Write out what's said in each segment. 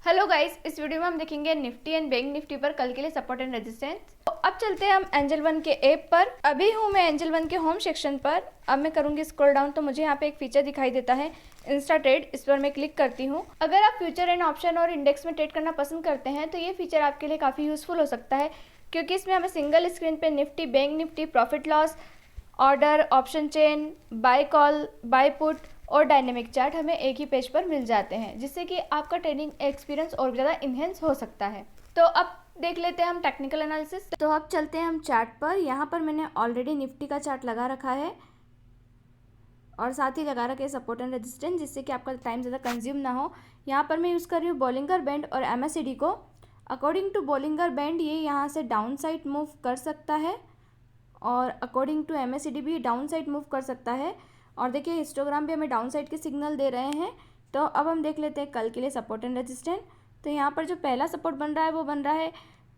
Hello guys, इस video में हम देखेंगे निफ्टी एंड बैंक निफ्टी पर कल के लिए सपोर्ट एंड रेजिस्टेंस। तो अब चलते हैं हम एंजल वन के ऐप पर। अभी हूँ मैं एंजल वन के होम सेक्शन पर। अब मैं करूँगी स्क्रॉल डाउन तो मुझे यहाँ पे एक फीचर दिखाई देता है इंस्टा ट्रेड। इस पर मैं क्लिक करती हूँ। अगर आप फ्यूचर एंड ऑप्शन और इंडेक्स में ट्रेड करना पसंद करते हैं तो ये फीचर आपके लिए काफ़ी यूजफुल हो सकता है, क्योंकि इसमें हमें सिंगल स्क्रीन पे Nifty, bank Nifty, profit loss, order, option chain, buy call, buy put और डायनेमिक चार्ट हमें एक ही पेज पर मिल जाते हैं, जिससे कि आपका ट्रेडिंग एक्सपीरियंस और ज़्यादा इन्हेंस हो सकता है। तो अब देख लेते हैं हम टेक्निकल एनालिसिस। तो अब चलते हैं हम चार्ट पर। यहाँ पर मैंने ऑलरेडी निफ्टी का चार्ट लगा रखा है और साथ ही लगा रखे हैं सपोर्ट एंड रेजिस्टेंस, जिससे कि आपका टाइम ज़्यादा कंज्यूम ना हो। यहाँ पर मैं यूज़ कर रही हूँ बॉलिंगर बैंड और MACD को। अकॉर्डिंग टू बॉलिंगर बैंड ये यहाँ से डाउन साइड मूव कर सकता है और अकॉर्डिंग टू MACD भी डाउन साइड मूव कर सकता है। और देखिए हिस्टोग्राम भी हमें डाउन साइड के सिग्नल दे रहे हैं। तो अब हम देख लेते हैं कल के लिए सपोर्ट एंड रेजिस्टेंस। तो यहाँ पर जो पहला सपोर्ट बन रहा है वो बन रहा है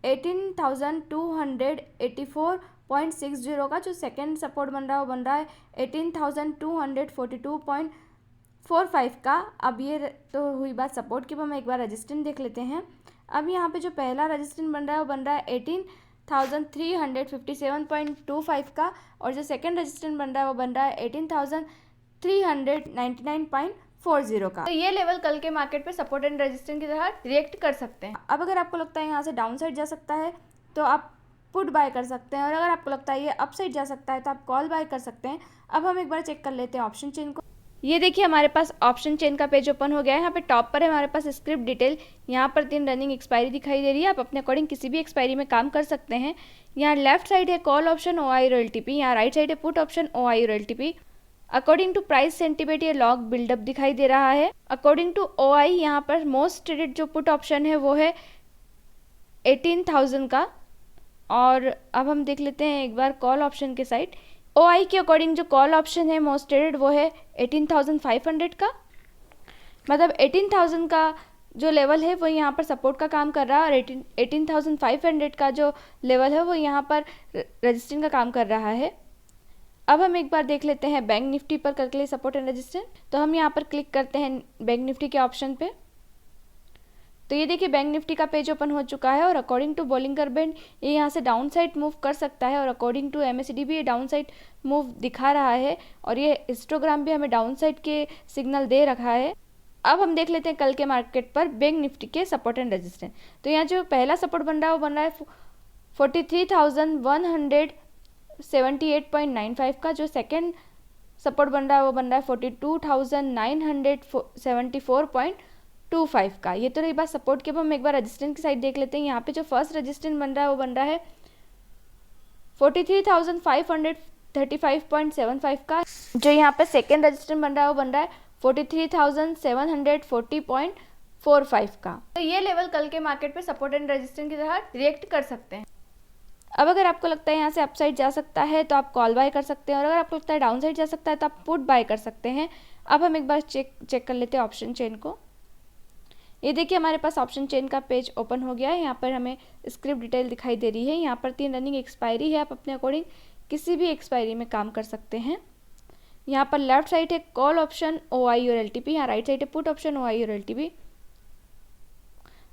18,284.60 का। जो सेकंड सपोर्ट बन रहा है वो बन रहा है 18,242.45 का। अब ये तो हुई बात सपोर्ट की। अब हम एक बार रेजिस्टेंस देख लेते हैं। अब यहाँ पे जो पहला रेजिस्टेंस बन रहा है वो बन रहा है 18,357.25 का, और जो सेकंड रेजिस्टेंस बन रहा है वो बन रहा है 18,399.40 का। तो ये लेवल कल के मार्केट पे सपोर्ट एंड रेजिस्टेंस की तरह रिएक्ट कर सकते हैं। अब अगर आपको लगता है यहाँ से डाउन साइड जा सकता है तो आप पुट बाय कर सकते हैं, और अगर आपको लगता है ये अप साइड जा सकता है तो आप कॉल बाय कर सकते हैं। अब हम एक बार चेक कर लेते हैं ऑप्शन चेन को। ये देखिए हमारे पास ऑप्शन चेन का पेज ओपन हो गया है। यहाँ पे टॉप पर है हमारे पास स्क्रिप्ट डिटेल। यहाँ पर 3 रनिंग एक्सपायरी दिखाई दे रही है। आप अपने अकॉर्डिंग किसी भी एक्सपायरी में काम कर सकते हैं। यहाँ लेफ्ट साइड है कॉल ऑप्शन OI और LTP, यहाँ राइट साइड है पुट ऑप्शन OI और LTP। According to price sentiment ये लॉग बिल्डअप दिखाई दे रहा है। अकॉर्डिंग टू OI यहाँ पर मोस्ट ट्रेडेड जो पुट ऑप्शन है वो है 18,000 का। और अब हम देख लेते हैं एक बार कॉल ऑप्शन के साइड। OI के अकॉर्डिंग जो कॉल ऑप्शन है मोस्ट ट्रेडेड वो है 18,500 का। मतलब 18,000 का जो लेवल है वो यहाँ पर सपोर्ट का काम कर रहा है, और 18,500 का जो लेवल है वो यहाँ पर रजिस्टेंस का काम कर रहा है। अब हम एक बार देख लेते हैं बैंक निफ्टी पर करके लिए सपोर्ट एंड रेजिस्टेंस। तो हम यहाँ पर क्लिक करते हैं बैंक निफ्टी के ऑप्शन पे। तो ये देखिए बैंक निफ्टी का पेज ओपन हो चुका है, और अकॉर्डिंग टू बॉलिंगर बैंड ये यहाँ से डाउन साइड मूव कर सकता है, और अकॉर्डिंग टू MACD भी ये डाउन साइड मूव दिखा रहा है, और ये हिस्टोग्राम भी हमें डाउन साइड के सिग्नल दे रखा है। अब हम देख लेते हैं कल के मार्केट पर बैंक निफ्टी के सपोर्ट एंड रेजिस्टेंस। तो यहाँ जो पहला सपोर्ट बन रहा है वो बन रहा है 43,178.95 का। जो सेकेंड सपोर्ट बन रहा है वो बन रहा है 42,974.25 का। ये तो रही बात सपोर्ट की। अब हम एक बार रेजिस्टेंस की साइड देख लेते हैं। यहाँ पे जो फर्स्ट रेजिस्टेंस बन रहा है वो बन रहा है 43,535.75 का। जो यहाँ पे सेकेंड रेजिस्टेंस बन रहा है वो बन रहा है 43,740.45 का। तो ये लेवल कल के मार्केट पे सपोर्ट एंड रेजिस्टेंस की तरह रिएक्ट कर सकते हैं। अब अगर आपको लगता है यहाँ से अपसाइड जा सकता है तो आप कॉल बाय कर सकते हैं, और अगर आपको लगता है डाउन साइड जा सकता है तो आप पुट बाय कर सकते हैं। अब हम एक बार चेक कर लेते हैं ऑप्शन चेन को। ये देखिए हमारे पास ऑप्शन चेन का पेज ओपन हो गया है। यहाँ पर हमें स्क्रिप्ट डिटेल दिखाई दे रही है। यहाँ पर 3 रनिंग एक्सपायरी है। आप अपने अकॉर्डिंग किसी भी एक्सपायरी में काम कर सकते हैं। यहाँ पर लेफ्ट साइड है कॉल ऑप्शन OI और LTP, यहाँ राइट साइड है पुट ऑप्शन OI और LTP।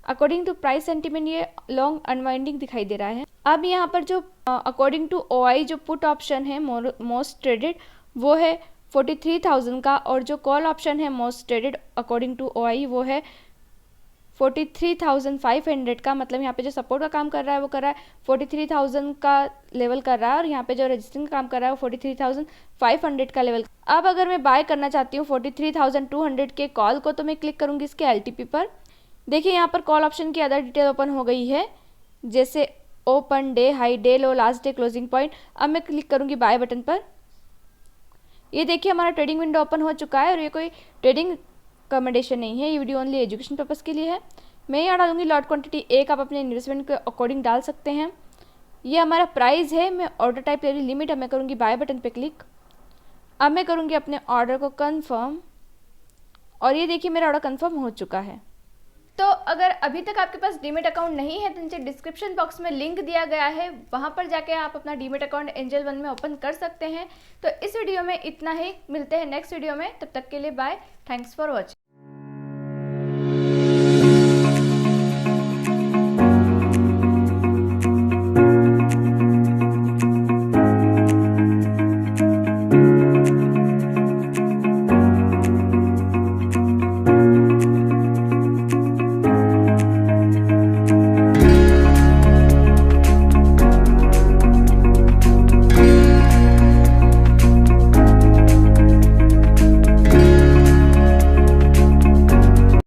According to price sentiment ये लॉन्ग अनवाइंडिंग दिखाई दे रहा है। अब यहाँ पर जो अकॉर्डिंग टू OI जो पुट ऑप्शन है मोस्ट ट्रेडेड वो है 43,000 का, और जो कॉल ऑप्शन है most traded according to OI वो है 43,500 का। मतलब यहाँ पे जो सपोर्ट का काम कर रहा है वो कर रहा है 43,000 का लेवल कर रहा है, और यहाँ पे जो रेजिस्टेंस का काम कर रहा है वो 43,500 का लेवल। अब अगर मैं बाय करना चाहती हूँ 43,200 के कॉल को, तो मैं क्लिक करूँगी इसके LTP पर। देखिए यहाँ पर कॉल ऑप्शन की अदर डिटेल ओपन हो गई है, जैसे ओपन डे, हाई डे, लो, लास्ट डे, क्लोजिंग पॉइंट। अब मैं क्लिक करूँगी बाय बटन पर। ये देखिए हमारा ट्रेडिंग विंडो ओपन हो चुका है, और ये कोई ट्रेडिंग कमेंडेशन नहीं है, ये वीडियो ओनली एजुकेशन पर्पस के लिए है। मैं यहाँ डालूंगी लॉट क्वांटिटी 1, आप अपने इन्वेस्टमेंट के अकॉर्डिंग डाल सकते हैं। ये हमारा प्राइस है। मैं ऑर्डर टाइप ले रही लिमिट। अब मैं करूँगी बाय बटन पे क्लिक। अब मैं करूँगी अपने ऑर्डर को कंफर्म, और ये देखिए मेरा ऑर्डर कंफर्म हो चुका है। तो अगर अभी तक आपके पास डीमेट अकाउंट नहीं है तो नीचे डिस्क्रिप्शन बॉक्स में लिंक दिया गया है, वहां पर जाके आप अपना डीमेट अकाउंट एंजल वन में ओपन कर सकते हैं। तो इस वीडियो में इतना ही। मिलते हैं नेक्स्ट वीडियो में, तब तक के लिए बाय। Thanks for watching.